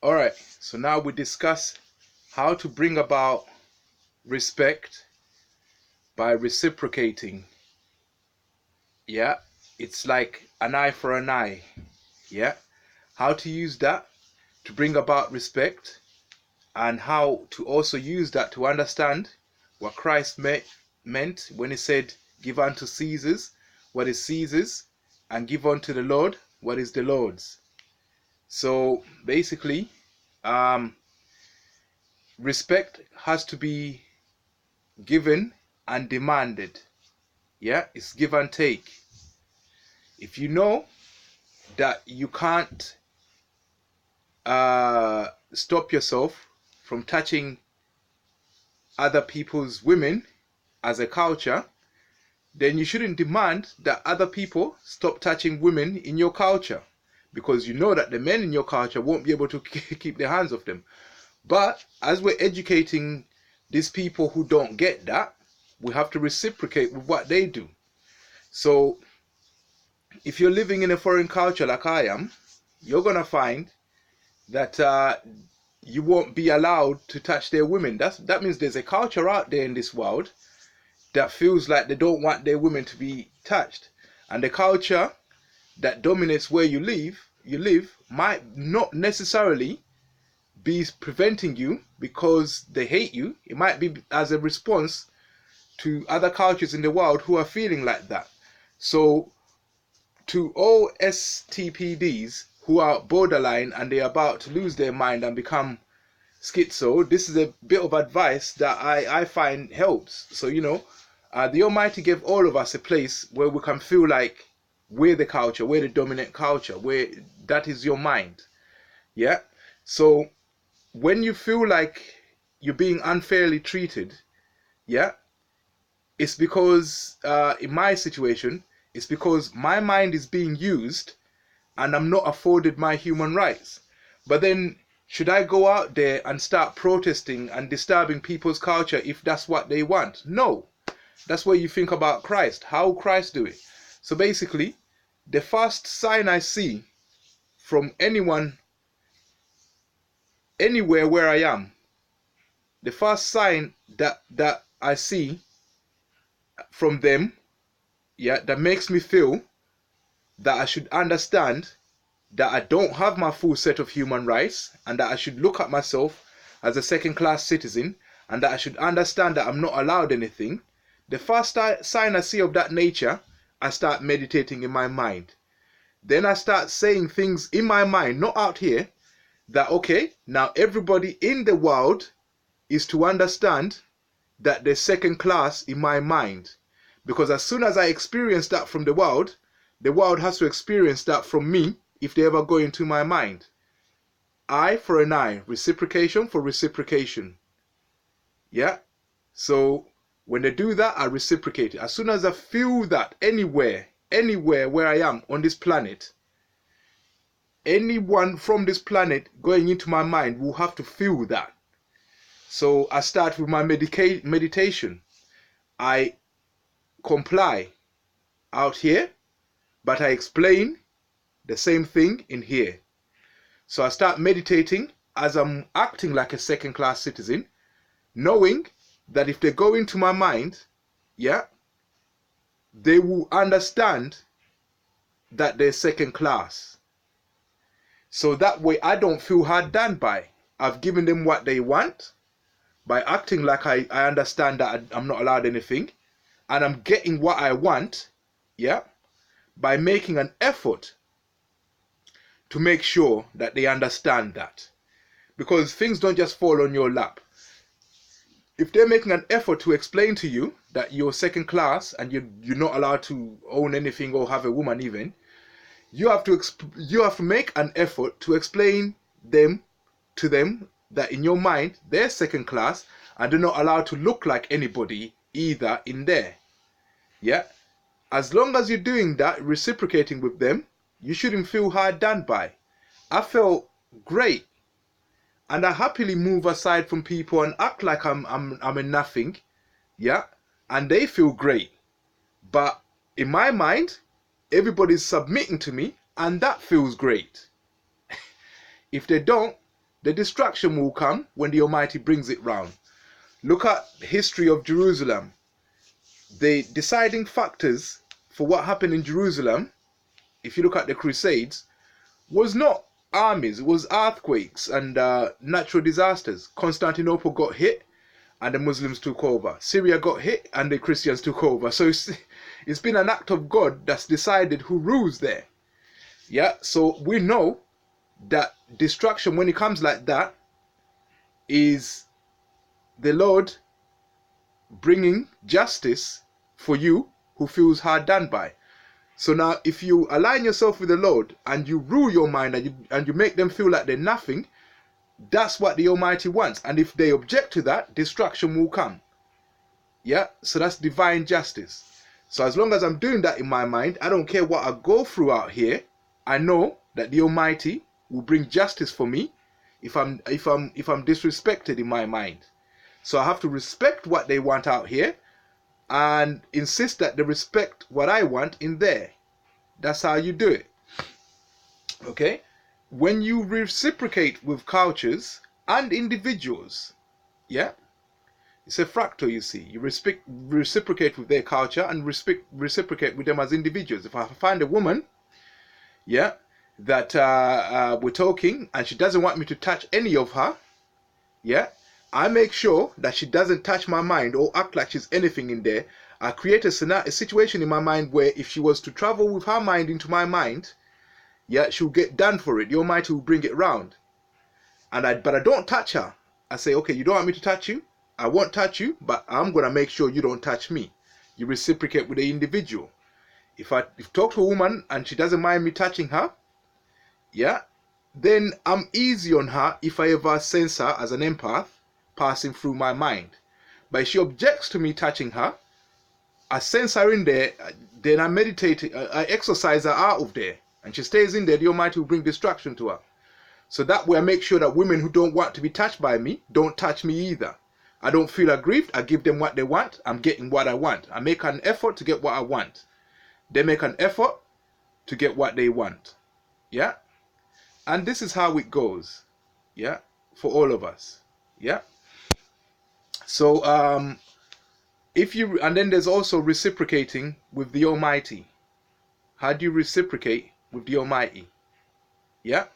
All right, so now we discuss how to bring about respect by reciprocating. Yeah, it's like an eye for an eye. Yeah, how to use that to bring about respect, and how to also use that to understand what Christ meant when he said, "Give unto Caesar's what is Caesar's, and give unto the Lord what is the Lord's." So basically, respect has to be given and demanded. Yeah, it's give and take. If you know that you can't stop yourself from touching other people's women as a culture, then you shouldn't demand that other people stop touching women in your culture, because you know that the men in your culture won't be able to keep their hands off them. But as we're educating these people who don't get that, we have to reciprocate with what they do. So if you're living in a foreign culture like I am, you're going to find that you won't be allowed to touch their women. That means there's a culture out there in this world that feels like they don't want their women to be touched. And the culture that dominates where you live might not necessarily be preventing you because they hate you. It might be as a response to other cultures in the world who are feeling like that. So to all STPDs who are borderline and they're about to lose their mind and become schizo, this is a bit of advice that I find helps. So, the Almighty gave all of us a place where we can feel like we're the culture, we're the dominant culture, where that is your mind. Yeah? So when you feel like you're being unfairly treated, yeah, it's because, in my situation, it's because my mind is being used and I'm not afforded my human rights. But then, should I go out there and start protesting and disturbing people's culture if that's what they want? No. That's where you think about Christ. How Christ do it? So basically, the first sign I see from anyone, anywhere where I am, the first sign that I see from them, yeah, that makes me feel that I should understand that I don't have my full set of human rights, and that I should look at myself as a second-class citizen, and that I should understand that I'm not allowed anything. The first sign I see of that nature, I start meditating in my mind. Then I start saying things in my mind, not out here, that okay, now everybody in the world is to understand that they're second class in my mind. Because as soon as I experience that from the world has to experience that from me if they ever go into my mind. Eye for an eye, reciprocation for reciprocation. Yeah? So when they do that, I reciprocate it. As soon as I feel that anywhere where I am on this planet, anyone from this planet going into my mind will have to feel that. So I start with my meditation. I comply out here, but I explain the same thing in here. So I start meditating as I'm acting like a second-class citizen, knowing that if they go into my mind, yeah, they will understand that they're second class. So that way I don't feel hard done by. I've given them what they want by acting like I understand that I'm not allowed anything, and I'm getting what I want, yeah, by making an effort to make sure that they understand that. Because things don't just fall on your lap. If they're making an effort to explain to you that you're second class and you're not allowed to own anything or have a woman even, you have to make an effort to explain to them that in your mind they're second class and they're not allowed to look like anybody either in there. Yeah? As long as you're doing that, reciprocating with them, you shouldn't feel hard done by. I felt great. And I happily move aside from people and act like I'm a nothing, yeah, and they feel great. But in my mind, everybody's submitting to me, and that feels great. If they don't, the destruction will come when the Almighty brings it round. Look at the history of Jerusalem. The deciding factors for what happened in Jerusalem, if you look at the Crusades, was not armies, it was earthquakes and natural disasters. Constantinople got hit and the Muslims took over. Syria got hit and the Christians took over. So it's been an act of God that's decided who rules there. Yeah, so we know that destruction, when it comes like that, is the Lord bringing justice for you who feels hard done by. So now if you align yourself with the Lord and you rule your mind and you make them feel like they're nothing, that's what the Almighty wants. And if they object to that, destruction will come. Yeah, so that's divine justice. So as long as I'm doing that in my mind, I don't care what I go through out here, I know that the Almighty will bring justice for me if I'm disrespected in my mind. So I have to respect what they want out here and insist that they respect what I want in there. That's how you do it. Okay? When you reciprocate with cultures and individuals, yeah, it's a fractal, you see. You reciprocate with their culture and reciprocate with them as individuals. If I find a woman, yeah, that we're talking and she doesn't want me to touch any of her, yeah, I make sure that she doesn't touch my mind or act like she's anything in there. I create a situation in my mind where if she was to travel with her mind into my mind, yeah, she'll get done for it. The Almighty will bring it round. But I don't touch her. I say, okay, you don't want me to touch you? I won't touch you, but I'm going to make sure you don't touch me. You reciprocate with the individual. If I talk to a woman and she doesn't mind me touching her, yeah, then I'm easy on her if I ever sense her as an empath passing through my mind. But if she objects to me touching her, I sense her in there, then I meditate, I exorcise her out of there, and she stays in there. The Almighty will bring destruction to her. So that way I make sure that women who don't want to be touched by me don't touch me either. I don't feel aggrieved. I give them what they want. I'm getting what I want. I make an effort to get what I want. They make an effort to get what they want. Yeah? And this is how it goes. Yeah? For all of us. Yeah? So, and then there's also reciprocating with the Almighty. How do you reciprocate with the Almighty? Yeah?